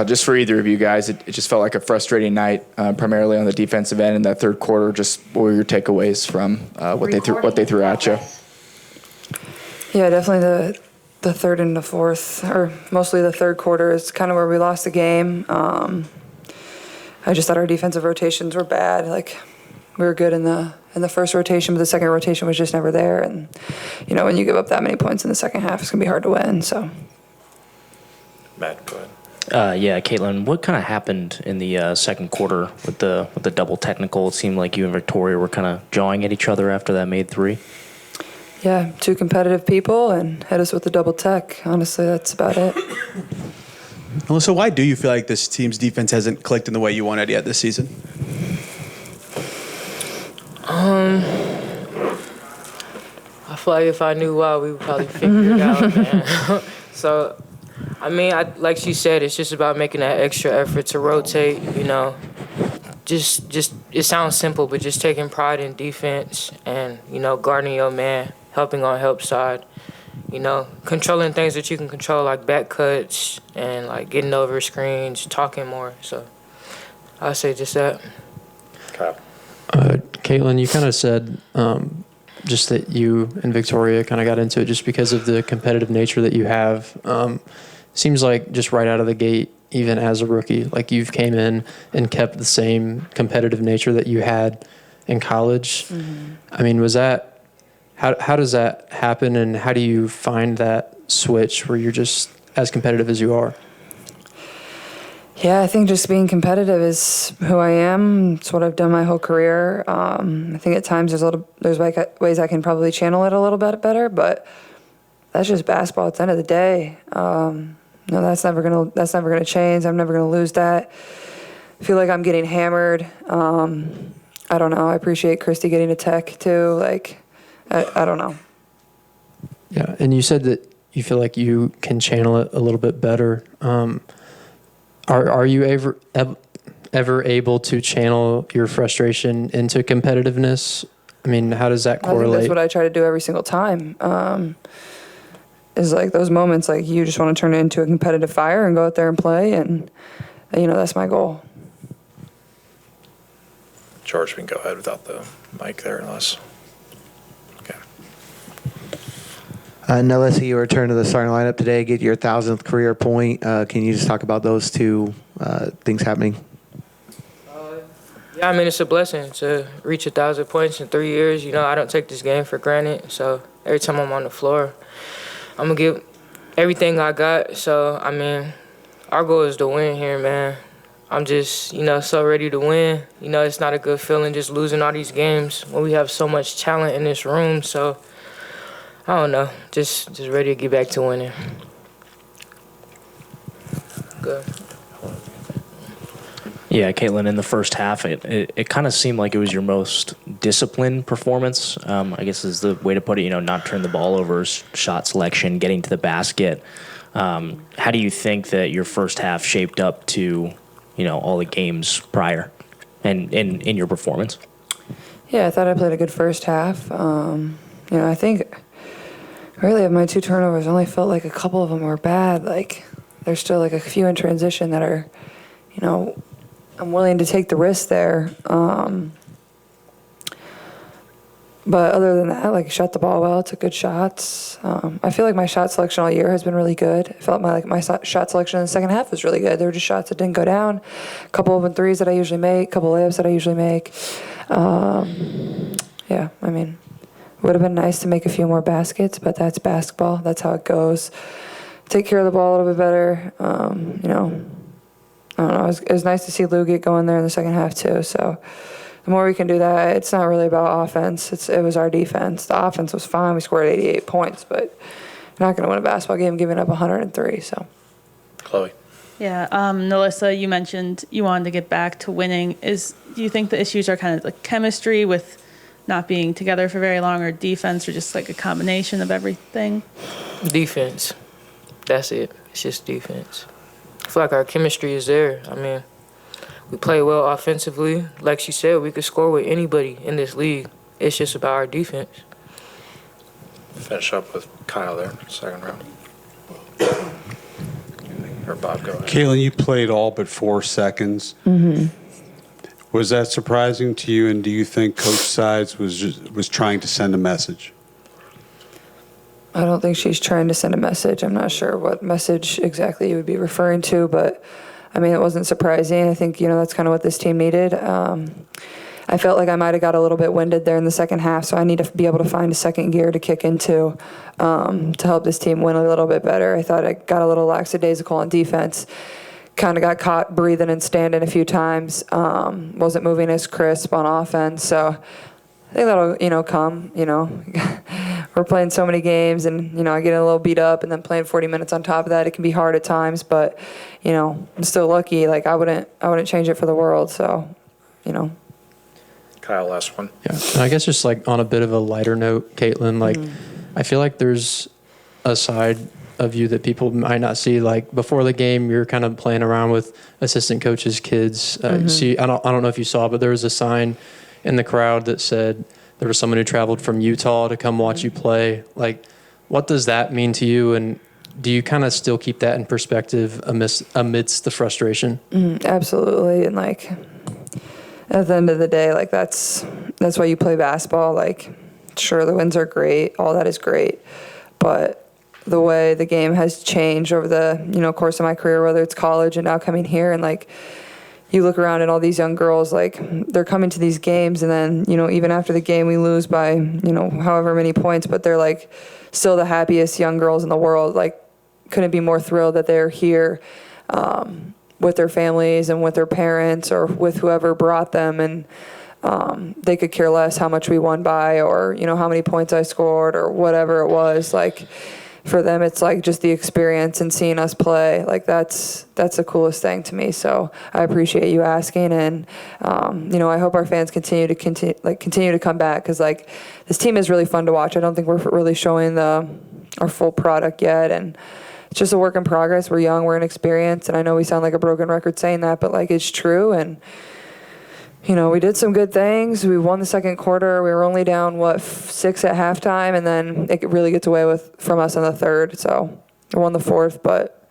just for either of you guys, it just felt like a frustrating night, primarily on the defensive end in that third quarter. Just what were your takeaways from what they threw at you? Yeah, definitely the third and the fourth, or mostly the third quarter, is kind of where we lost the game. I just thought our defensive rotations were bad. Like, we were good in the first rotation, but the second rotation was just never there. And when you give up that many points in the second half, it's gonna be hard to win. So, Matt, go ahead. Yeah, Caitlin, what kind of happened in the second quarter with the double technical? It seemed like you and Victoria were kind of jawing at each other after that made three. yeah, two competitive people and hit us with the double tech. Honestly, that's about it. NaLyssa, why do you feel like this team's defense hasn't clicked in the way you wanted yet this season? I feel like if I knew why, we would probably figure it out, man. So, I mean, like she said, it's just about making that extra effort to rotate, Just it sounds simple, but just taking pride in defense and, guarding your man, helping on help side, controlling things that you can control, like back cuts and, like, getting over screens, talking more. So I'd say just that. Kyle. Caitlin, you kind of said just that you and Victoria kind of got into it just because of the competitive nature that you have. Seems like just right out of the gate, even as a rookie, like you've came in and kept the same competitive nature that you had in college. Mm-hmm. I mean, was that, how does that happen, and how do you find that switch where you're just as competitive as you are? Yeah, I think just being competitive is who I am. It's what I've done my whole career. I think at times there's ways I can probably channel it a little bit better, but that's just basketball at the end of the day. No, that's never gonna change. I'm never gonna lose that. I feel like I'm getting hammered. I don't know. I appreciate Christie getting a tech too. Like, I don't know. Yeah, and you said that you feel like you can channel it a little bit better. Are you ever able to channel your frustration into competitiveness? I mean, how does that correlate? I think that's what I try to do every single time. Is like those moments, like you just want to turn it into a competitive fire and go out there and play, and that's my goal. George, we can go ahead without the mic there unless. Okay. NaLyssa, you returned to the starting lineup today, get your 1,000th career point. Can you just talk about those two things happening? Yeah, I mean, it's a blessing to reach 1,000 points in 3 years. I don't take this game for granted. So every time I'm on the floor, I'm going to give everything I got. So, I mean, our goal is to win here, man. I'm just, so ready to win. It's not a good feeling just losing all these games when we have so much talent in this room. So, I don't know, just ready to get back to winning. Good. Yeah, Caitlin, in the first half, it kind of seemed like it was your most disciplined performance, I guess is the way to put it, not turn the ball over, shot selection, getting to the basket. How do you think that your first half shaped up to, all the games prior and in your performance? Yeah, I thought I played a good first half. I think really of my 2 turnovers, I only felt like a couple of them were bad. Like, there's still like a few in transition that are, I'm willing to take the risk there. But other than that, like, shot the ball well, took good shots. I feel like my shot selection all year has been really good. I felt my shot selection in the second half was really good. There were just shots that didn't go down. A couple of threes that I usually make, a couple layups that I usually make. Yeah, I mean, it would have been nice to make a few more baskets, but that's basketball. That's how it goes. Take care of the ball a little bit better. I don't know. It was nice to see Lou get going there in the second half too. So the more we can do that, it's not really about offense. It was our defense. The offense was fine. We scored 88 points, but you're not going to win a basketball game giving up 103. So, Chloe. Yeah, NaLyssa, you mentioned you wanted to get back to winning. Do you think the issues are kind of like chemistry with not being together for very long, or defense, or just like a combination of everything? Defense. That's it. It's just defense. I feel like our chemistry is there. I mean, we play well offensively. Like she said, we could score with anybody in this league. It's just about our defense. Finish up with Kyle there, second round. Or Bob, go ahead. Caitlin, you played all but 4 seconds. Was that surprising to you, and do you think Coach Sides was trying to send a message? I don't think she's trying to send a message. I'm not sure what message exactly you would be referring to, but I mean, it wasn't surprising. I think, that's kind of what this team needed. I felt like I might have got a little bit winded there in the second half, so I need to be able to find a second gear to kick into to help this team win a little bit better. I thought I got a little lackadaisical on defense. Kind of got caught breathing and standing a few times. Wasn't moving as crisp on offense, so I think that'll, come, We're playing so many games and, I get a little beat up and then playing 40 minutes on top of that, it can be hard at times, but, I'm still lucky. Like, I wouldn't change it for the world, so, Kyle, last one. Yeah, and I guess just like on a bit of a lighter note, Caitlin, like I feel like there's a side of you that people might not see. Like before the game, you're kind of playing around with assistant coaches' kids. See, I don't know if you saw, but there was a sign in the crowd that said there was someone who traveled from Utah to come watch you play. Like, what does that mean to you? And do you kind of still keep that in perspective amidst the frustration? Absolutely, and like. At the end of the day, like that's why you play basketball. Like, sure, the wins are great, all that is great, but the way the game has changed over the course of my career, whether it's college and now coming here, and like you look around at all these young girls, like they're coming to these games, and then even after the game we lose by however many points, but they're like still the happiest young girls in the world. Like, couldn't be more thrilled that they're here. With their families and with their parents or with whoever brought them, and they could care less how much we won by or how many points I scored or whatever it was. Like, for them it's like just the experience and seeing us play. Like, that's the coolest thing to me. So I appreciate you asking, and I hope our fans continue to come back, because like this team is really fun to watch. I don't think we're really showing our full product yet, and it's just a work in progress. We're young, we're inexperienced, and I know we sound like a broken record saying that, but like it's true. And we did some good things. We won the second quarter. We were only down 6 at halftime, and then it really gets away from us in the third. So we won the fourth, but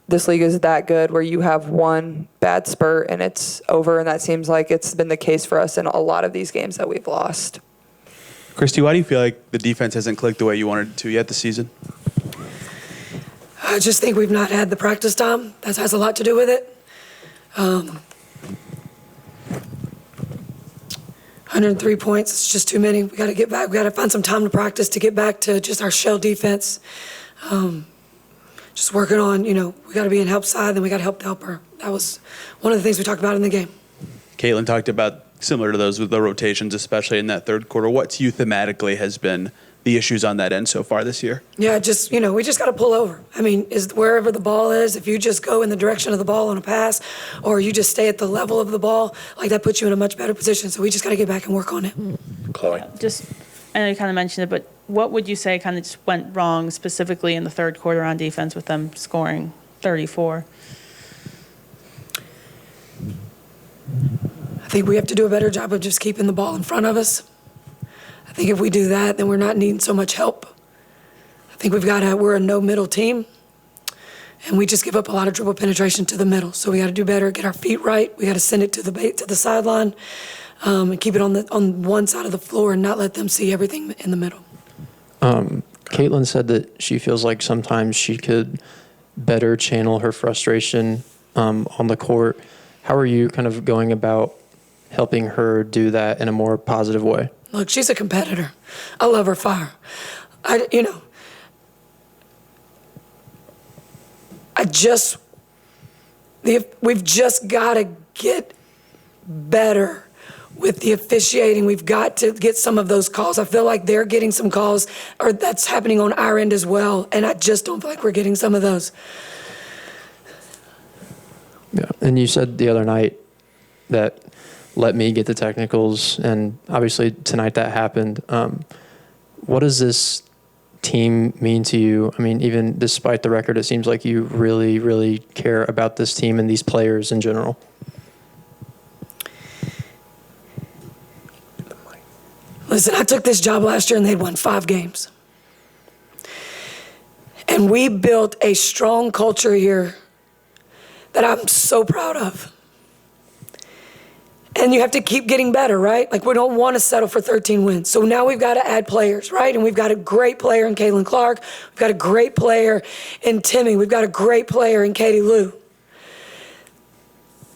this league is that good where you have one bad spurt and it's over, and that seems like it's been the case for us in a lot of these games that we've lost. Christie, why do you feel like the defense hasn't clicked the way you wanted it to yet this season? I just think we've not had the practice time. That has a lot to do with it. 103 points, it's just too many. We got to get back. We got to find some time to practice to get back to just our shell defense. Just working on, we got to be in help side, then we got to help the helper. That was one of the things we talked about in the game. Caitlin talked about similar to those with the rotations, especially in that third quarter. What to you thematically has been the issues on that end so far this year? Yeah, just, we just got to pull over. I mean, wherever the ball is, if you just go in the direction of the ball on a pass, or you just stay at the level of the ball, like that puts you in a much better position. So we just got to get back and work on it. Chloe. I know you kind of mentioned it, but what would you say kind of just went wrong specifically in the third quarter on defense with them scoring 34? I think we have to do a better job of just keeping the ball in front of us. I think if we do that, then we're not needing so much help. I think we're a no middle team, and we just give up a lot of dribble penetration to the middle. So we got to do better, get our feet right. We got to send it to the sideline, and keep it on one side of the floor and not let them see everything in the middle. Caitlin said that she feels like sometimes she could better channel her frustration on the court. How are you kind of going about helping her do that in a more positive way? Look, she's a competitor. I love her fire. We've just got to get better with the officiating. We've got to get some of those calls. I feel like they're getting some calls, or that's happening on our end as well, and I just don't feel like we're getting some of those. Yeah, and you said the other night that let me get the technicals, and obviously tonight that happened. What does this team mean to you? I mean, even despite the record, it seems like you really, really care about this team and these players in general. Listen, I took this job last year and they'd won 5 games. And we built a strong culture here that I'm so proud of. And you have to keep getting better, right? Like, we don't want to settle for 13 wins. So now we've got to add players, right? And we've got a great player in Caitlin Clark. We've got a great player in Timmy. We've got a great player in Katie Lou.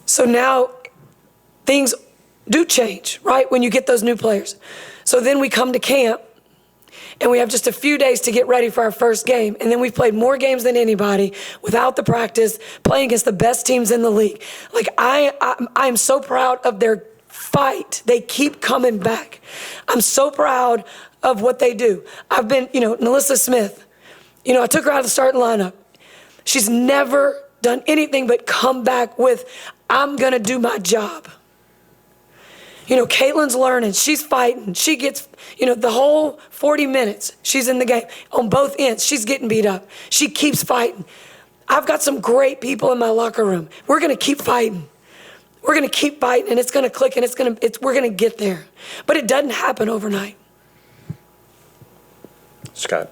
So now things do change, right? When you get those new players. So then we come to camp and we have just a few days to get ready for our first game. And then we've played more games than anybody without the practice, playing against the best teams in the league. Like, I'm so proud of their fight. They keep coming back. I'm so proud of what they do. I've been, NaLyssa Smith, I took her out of the starting lineup. She's never done anything but come back with, I'm going to do my job. Caitlin's learning. She's fighting. She gets, the whole 40 minutes she's in the game on both ends. She's getting beat up. She keeps fighting. I've got some great people in my locker room. We're going to keep fighting. We're going to keep fighting, and it's going to click, and we're going to get there. But it doesn't happen overnight. Scott.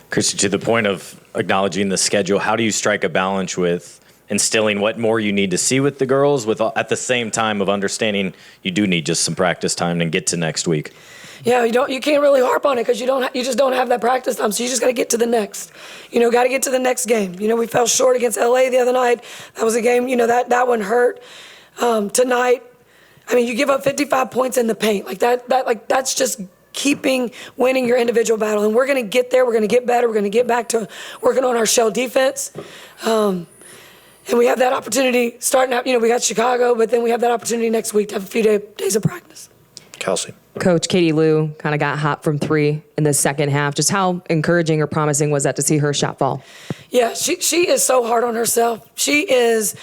Christie, to the point of acknowledging the schedule, how do you strike a balance with instilling what more you need to see with the girls, with at the same time of understanding you do need just some practice time and get to next week? Yeah, you can't really harp on it because you just don't have that practice time. So you just got to get to the next. Got to get to the next game. We fell short against LA the other night. That was a game. That one hurt. Tonight, you give up 55 points in the paint. That's just winning your individual battle. And we're going to get there. We're going to get better. We're going to get back to working on our shell defense. And we have that opportunity starting out, we got Chicago, but then we have that opportunity next week to have a few days of practice. Kelsey. Coach, Katie Lou kind of got hot from 3 in the second half. Just how encouraging or promising was that to see her shot fall? Yeah, she is so hard on herself. She is,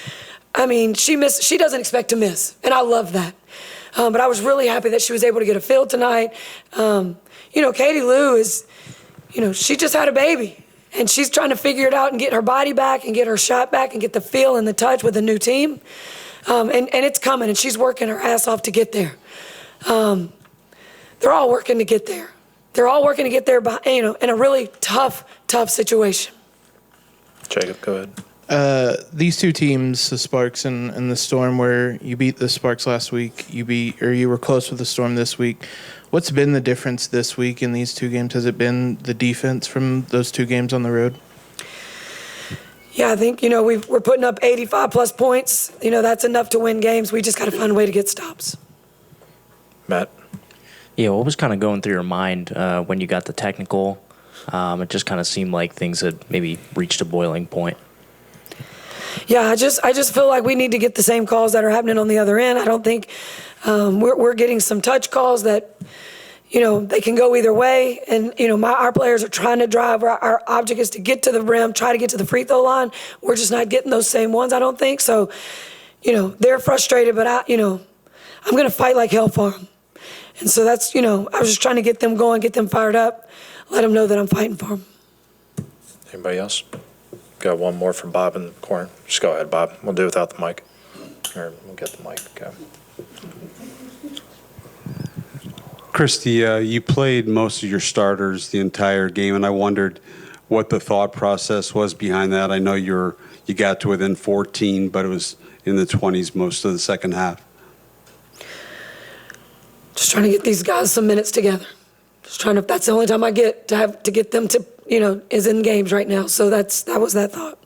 she doesn't expect to miss, and I love that. But I was really happy that she was able to get a field tonight. Katie Lou is, she just had a baby. And she's trying to figure it out and get her body back and get her shot back and get the feel and the touch with a new team. And it's coming, and she's working her ass off to get there. They're all working to get there. They're all working to get there, in a really tough situation. Jacob, go ahead. These two teams, the Sparks and the Storm, where you beat the Sparks last week, you were close with the Storm this week. What's been the difference this week in these two games? Has it been the defense from those two games on the road? Yeah, I think, we're putting up 85-plus points. That's enough to win games. We just got to find a way to get stops. Matt? Yeah, what was kind of going through your mind when you got the technical? It just kind of seemed like things had maybe reached a boiling point. Yeah, I just feel like we need to get the same calls that are happening on the other end. I don't think we're getting some touch calls that, they can go either way. And, our players are trying to drive. Our object is to get to the rim, try to get to the free throw line. We're just not getting those same ones, I don't think. So, they're frustrated, but I'm going to fight like hell for them. And so that's, I was just trying to get them going, get them fired up, let them know that I'm fighting for them. Anybody else? Got one more from Bob in the corner. Just go ahead, Bob. We'll do it without the mic. Or we'll get the mic. Okay. Christie, you played most of your starters the entire game, and I wondered what the thought process was behind that. I know you got to within 14, but it was in the 20s most of the second half. Just trying to get these guys some minutes together. That's the only time I get to get them to, is in games right now. So that was that thought.